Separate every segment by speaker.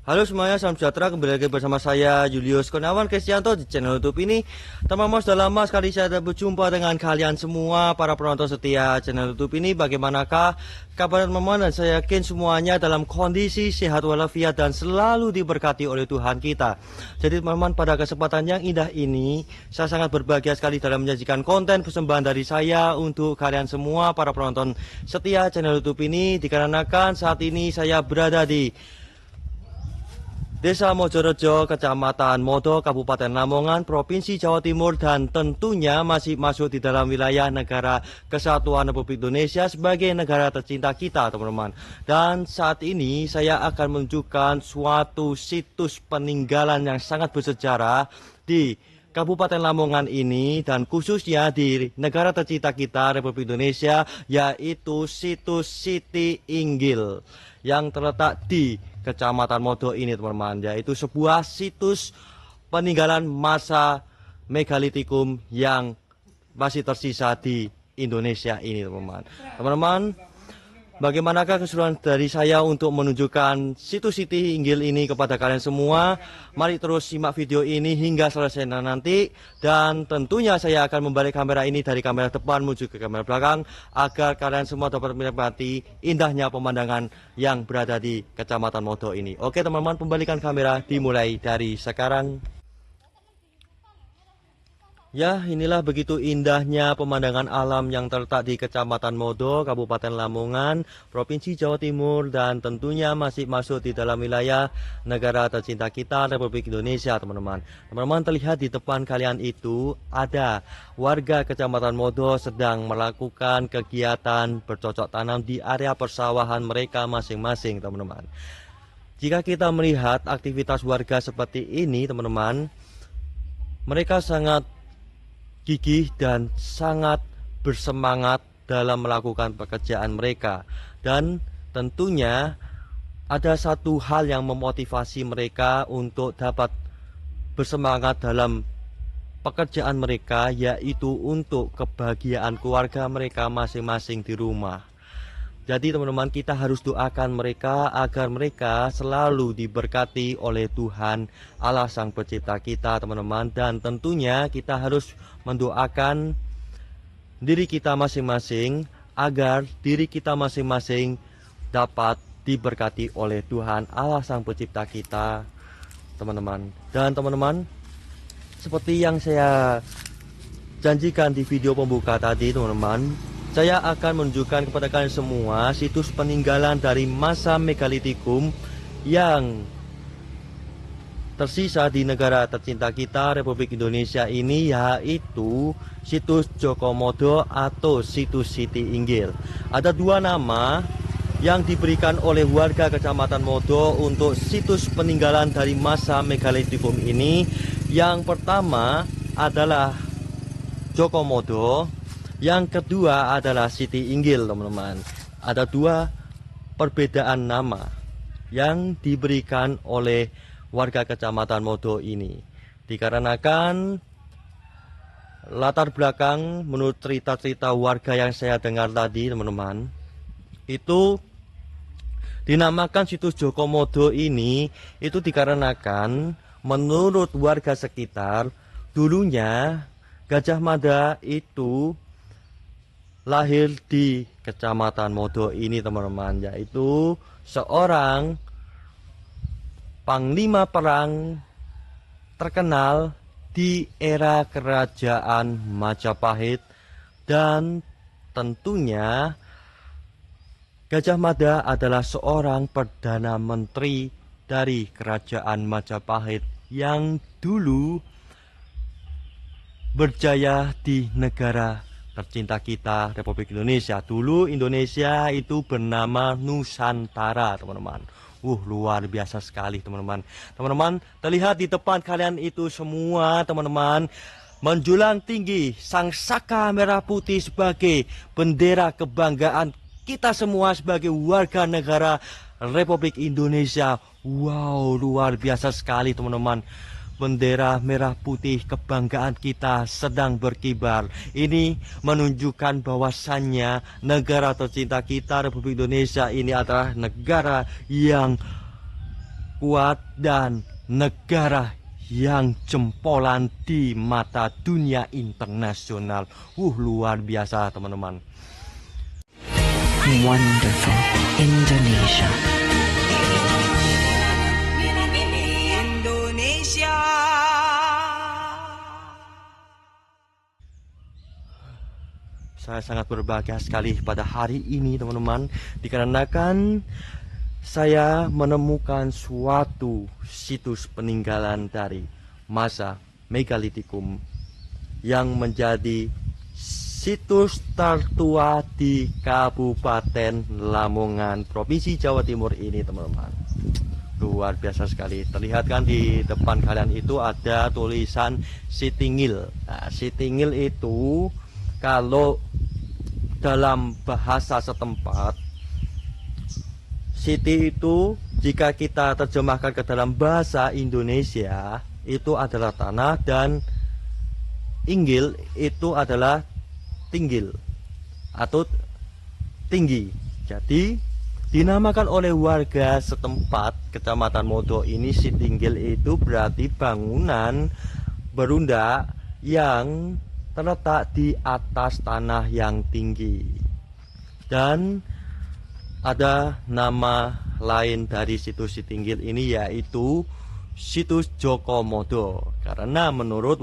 Speaker 1: Halo semuanya, salam sejahtera. Kembali lagi bersama saya Julius Kurniawan Kristianto di channel YouTube ini. Teman-teman, sudah lama sekali saya berjumpa dengan kalian semua para penonton setia channel YouTube ini. Bagaimanakah kabar teman-teman? Dan saya yakin semuanya dalam kondisi sehat walafiat dan selalu diberkati oleh Tuhan kita. Jadi teman-teman, pada kesempatan yang indah ini saya sangat berbahagia sekali dalam menyajikan konten persembahan dari saya untuk kalian semua para penonton setia channel YouTube ini, dikarenakan saat ini saya berada di Desa Mojorejo, Kecamatan Modo, Kabupaten Lamongan, Provinsi Jawa Timur, dan tentunya masih masuk di dalam wilayah Negara Kesatuan Republik Indonesia sebagai negara tercinta kita, teman-teman. Dan saat ini saya akan menunjukkan suatu situs peninggalan yang sangat bersejarah di Kabupaten Lamongan ini, dan khususnya di negara tercinta kita Republik Indonesia, yaitu situs Siti Inggil yang terletak di Kecamatan Modo ini, teman-teman, yaitu sebuah situs peninggalan masa megalitikum yang masih tersisa di Indonesia ini, teman-teman. Teman-teman, bagaimanakah keseruan dari saya untuk menunjukkan situs Siti Inggil ini kepada kalian semua? Mari terus simak video ini hingga selesai nanti. Dan tentunya saya akan membalik kamera ini dari kamera depan menuju ke kamera belakang, agar kalian semua dapat menikmati indahnya pemandangan yang berada di Kecamatan Modo ini. Oke teman-teman, pembalikan kamera dimulai dari sekarang. Ya, inilah begitu indahnya pemandangan alam yang terletak di Kecamatan Modo, Kabupaten Lamongan, Provinsi Jawa Timur, dan tentunya masih masuk di dalam wilayah negara tercinta kita, Republik Indonesia, teman-teman. Teman-teman, terlihat di depan kalian itu ada warga Kecamatan Modo sedang melakukan kegiatan bercocok tanam di area persawahan mereka masing-masing, teman-teman. Jika kita melihat aktivitas warga seperti ini, teman-teman, mereka sangat gigih dan sangat bersemangat dalam melakukan pekerjaan mereka, dan tentunya ada satu hal yang memotivasi mereka untuk dapat bersemangat dalam pekerjaan mereka, yaitu untuk kebahagiaan keluarga mereka masing-masing di rumah. Jadi teman-teman, kita harus doakan mereka agar mereka selalu diberkati oleh Tuhan Allah Sang Pencipta kita, teman-teman. Dan tentunya kita harus mendoakan diri kita masing-masing agar diri kita masing-masing dapat diberkati oleh Tuhan Allah Sang Pencipta kita, teman-teman. Dan teman-teman, seperti yang saya janjikan di video pembuka tadi, teman-teman, saya akan menunjukkan kepada kalian semua situs peninggalan dari masa megalitikum yang tersisa di negara tercinta kita Republik Indonesia ini, yaitu situs Jokomodo atau situs Siti Inggil. Ada dua nama yang diberikan oleh warga Kecamatan Modo untuk situs peninggalan dari masa megalitikum ini. Yang pertama adalah Jokomodo, yang kedua adalah Siti Inggil, teman-teman. Ada dua perbedaan nama yang diberikan oleh warga Kecamatan Modo ini, dikarenakan latar belakang menurut cerita-cerita warga yang saya dengar tadi, teman-teman, itu dinamakan situs Jokomodo ini itu dikarenakan menurut warga sekitar, dulunya Gajah Mada itu lahir di Kecamatan Modo ini, teman-teman, yaitu seorang panglima perang terkenal di era kerajaan Majapahit. Dan tentunya Gajah Mada adalah seorang perdana menteri dari kerajaan Majapahit yang dulu berjaya di negara tercinta kita Republik Indonesia. Dulu Indonesia itu bernama Nusantara, teman-teman. Luar biasa sekali, teman-teman. Teman-teman, terlihat di depan kalian itu semua, teman-teman, menjulang tinggi sang saka merah putih sebagai bendera kebanggaan kita semua sebagai warga negara Republik Indonesia. Wow, luar biasa sekali, teman-teman. Bendera merah putih kebanggaan kita sedang berkibar. Ini menunjukkan bahwasannya negara tercinta kita Republik Indonesia ini adalah negara yang kuat dan negara yang jempolan di mata dunia internasional. Luar biasa teman-teman.
Speaker 2: Wonderful Indonesia. Indonesia.
Speaker 1: Saya sangat berbahagia sekali pada hari ini teman-teman, dikarenakan saya menemukan suatu situs peninggalan dari masa Megalitikum yang menjadi situs tertua di Kabupaten Lamongan, Provinsi Jawa Timur ini teman-teman. Luar biasa sekali. Terlihat kan di depan kalian itu ada tulisan Sitingil. Nah, Sitingil itu kalau dalam bahasa setempat, Siti itu jika kita terjemahkan ke dalam bahasa Indonesia itu adalah tanah, dan Inggil itu adalah tinggil atau tinggi. Jadi dinamakan oleh warga setempat Kecamatan Modo ini Sitinggil, itu berarti bangunan berundak yang terletak di atas tanah yang tinggi. Dan ada nama lain dari situs Sitinggil ini, yaitu situs Joko Modo, karena menurut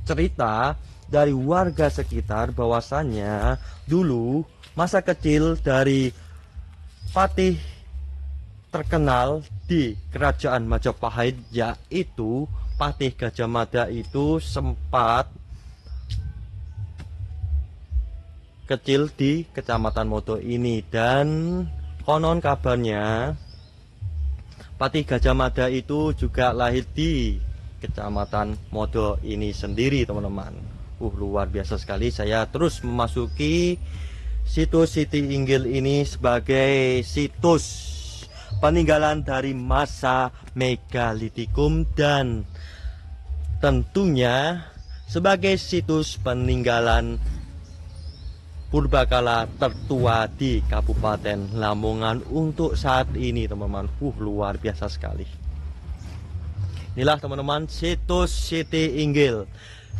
Speaker 1: cerita dari warga sekitar bahwasannya dulu masa kecil dari patih terkenal di kerajaan Majapahit, yaitu Patih Gajah Mada, itu sempat kecil di Kecamatan Modo ini. Dan konon kabarnya Patih Gajah Mada itu juga lahir di Kecamatan Modo ini sendiri teman-teman. Luar biasa sekali. Saya terus memasuki situs Sitinggil ini sebagai situs peninggalan dari masa Megalitikum, dan tentunya sebagai situs peninggalan purbakala tertua di Kabupaten Lamongan untuk saat ini teman-teman. Luar biasa sekali. Inilah teman-teman situs Sitinggil,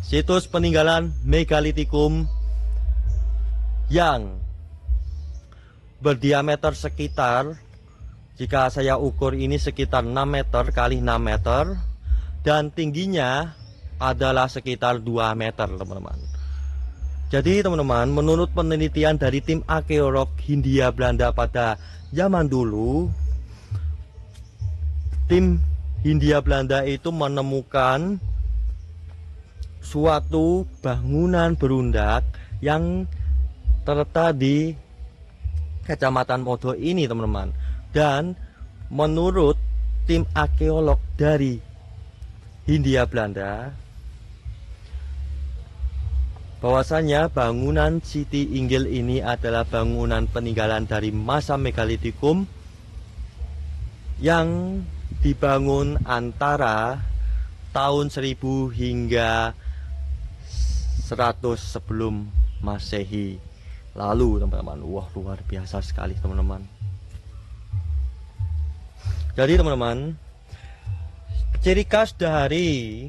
Speaker 1: situs peninggalan Megalitikum yang berdiameter sekitar, jika saya ukur ini sekitar 6 meter kali 6 meter, dan tingginya adalah sekitar 2 meter teman-teman. Jadi teman-teman, menurut penelitian dari tim arkeolog Hindia Belanda pada zaman dulu, tim Hindia Belanda itu menemukan suatu bangunan berundak yang terletak di Kecamatan Modo ini teman-teman. Dan menurut tim arkeolog dari Hindia Belanda, bahwasanya bangunan Sitinggil ini adalah bangunan peninggalan dari masa Megalitikum yang dibangun antara tahun 1000 hingga 100 sebelum Masehi lalu teman-teman. Luar biasa sekali teman-teman. Jadi teman-teman, ciri khas dari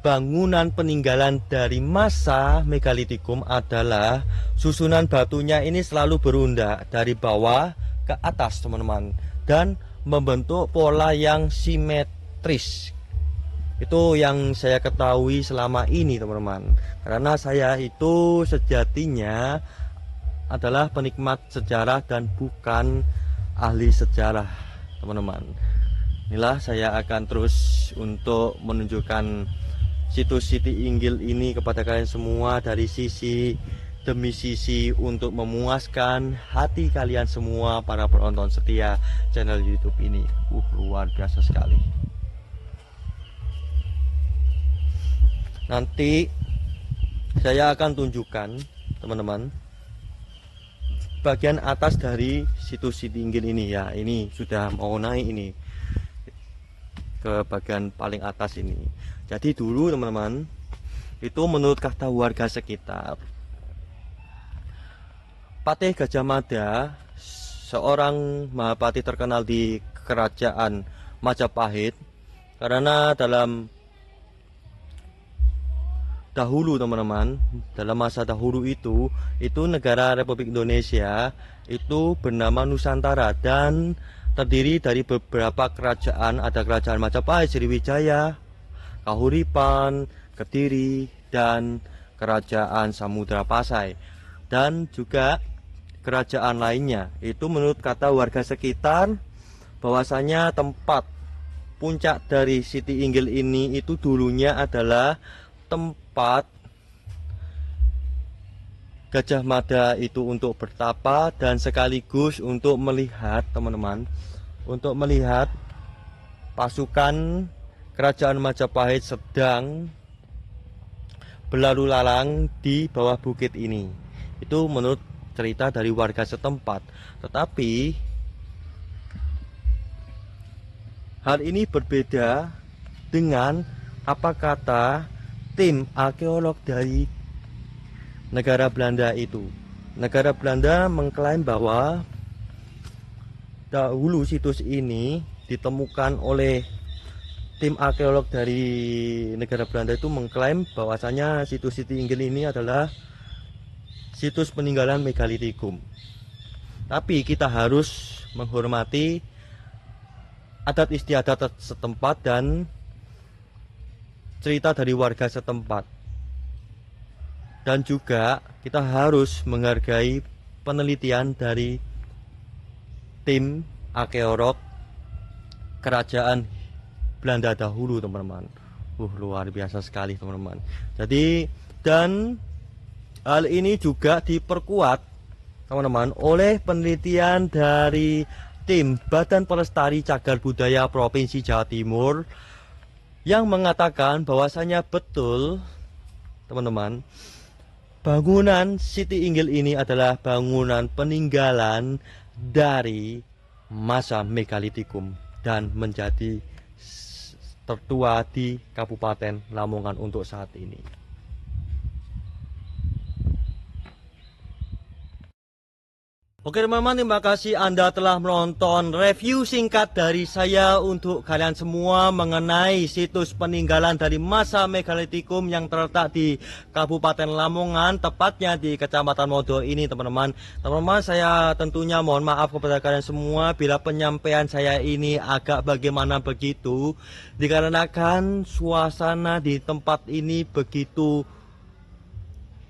Speaker 1: bangunan peninggalan dari masa Megalitikum adalah susunan batunya ini selalu berundak dari bawah ke atas teman-teman, dan membentuk pola yang simetris. Itu yang saya ketahui selama ini teman-teman, karena saya itu sejatinya adalah penikmat sejarah dan bukan ahli sejarah teman-teman. Inilah saya akan terus untuk menunjukkan situs Sitinggil ini kepada kalian semua dari sisi demi sisi untuk memuaskan hati kalian semua para penonton setia channel YouTube ini. Luar biasa sekali. Nanti saya akan tunjukkan teman-teman bagian atas dari situs Sitinggil ini ya. Ini sudah mau naik ini ke bagian paling atas ini. Jadi dulu teman-teman, itu menurut kata warga sekitar, Patih Gajah Mada, seorang mahapati terkenal di kerajaan Majapahit, karena dalam dahulu teman-teman, dalam masa dahulu itu negara Republik Indonesia itu bernama Nusantara dan terdiri dari beberapa kerajaan. Ada kerajaan Majapahit, Sriwijaya, Kahuripan, Kediri, dan kerajaan Samudra Pasai, dan juga kerajaan lainnya. Itu menurut kata warga sekitar bahwasanya tempat puncak dari Siti Inggil ini itu dulunya adalah tempat Gajah Mada itu untuk bertapa dan sekaligus untuk melihat teman-teman, untuk melihat pasukan kerajaan Majapahit sedang berlalu lalang di bawah bukit ini. Itu menurut cerita dari warga setempat. Tetapi hal ini berbeda dengan apa kata tim arkeolog dari negara Belanda itu. Negara Belanda mengklaim bahwa dahulu situs ini ditemukan oleh tim arkeolog dari negara Belanda itu mengklaim bahwasanya situs Siti Inggil ini adalah situs peninggalan megalitikum. Tapi kita harus menghormati adat istiadat setempat dan cerita dari warga setempat, dan juga kita harus menghargai penelitian dari tim arkeolog kerajaan Belanda dahulu teman-teman. Luar biasa sekali teman-teman. Jadi, dan hal ini juga diperkuat teman-teman oleh penelitian dari tim Badan Pelestari Cagar Budaya Provinsi Jawa Timur yang mengatakan bahwasanya betul teman-teman, bangunan Siti Inggil ini adalah bangunan peninggalan dari masa megalitikum dan menjadi tertua di Kabupaten Lamongan untuk saat ini. Oke teman-teman, terima kasih Anda telah menonton review singkat dari saya untuk kalian semua mengenai situs peninggalan dari masa megalitikum yang terletak di Kabupaten Lamongan, tepatnya di Kecamatan Modo ini teman-teman. Teman-teman, saya tentunya mohon maaf kepada kalian semua bila penyampaian saya ini agak bagaimana begitu, dikarenakan suasana di tempat ini begitu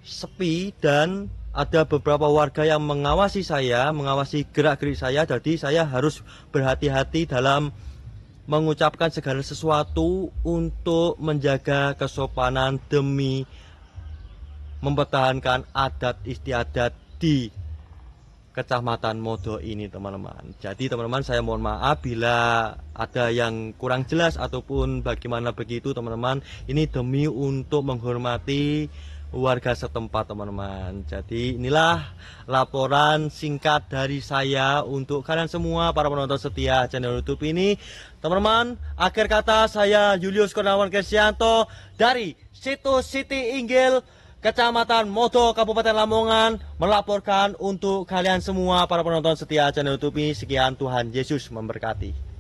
Speaker 1: sepi dan ada beberapa warga yang mengawasi saya, mengawasi gerak-gerik saya. Jadi saya harus berhati-hati dalam mengucapkan segala sesuatu untuk menjaga kesopanan demi mempertahankan adat istiadat di Kecamatan Modo ini teman-teman. Jadi teman-teman, saya mohon maaf bila ada yang kurang jelas ataupun bagaimana begitu teman-teman. Ini demi untuk menghormati warga setempat teman-teman. Jadi inilah laporan singkat dari saya untuk kalian semua para penonton setia channel YouTube ini teman-teman. Akhir kata, saya Julius Kurniawan Kristianto dari situs Siti Inggil Kecamatan Modo Kabupaten Lamongan melaporkan untuk kalian semua para penonton setia channel YouTube ini. Sekian, Tuhan Yesus memberkati.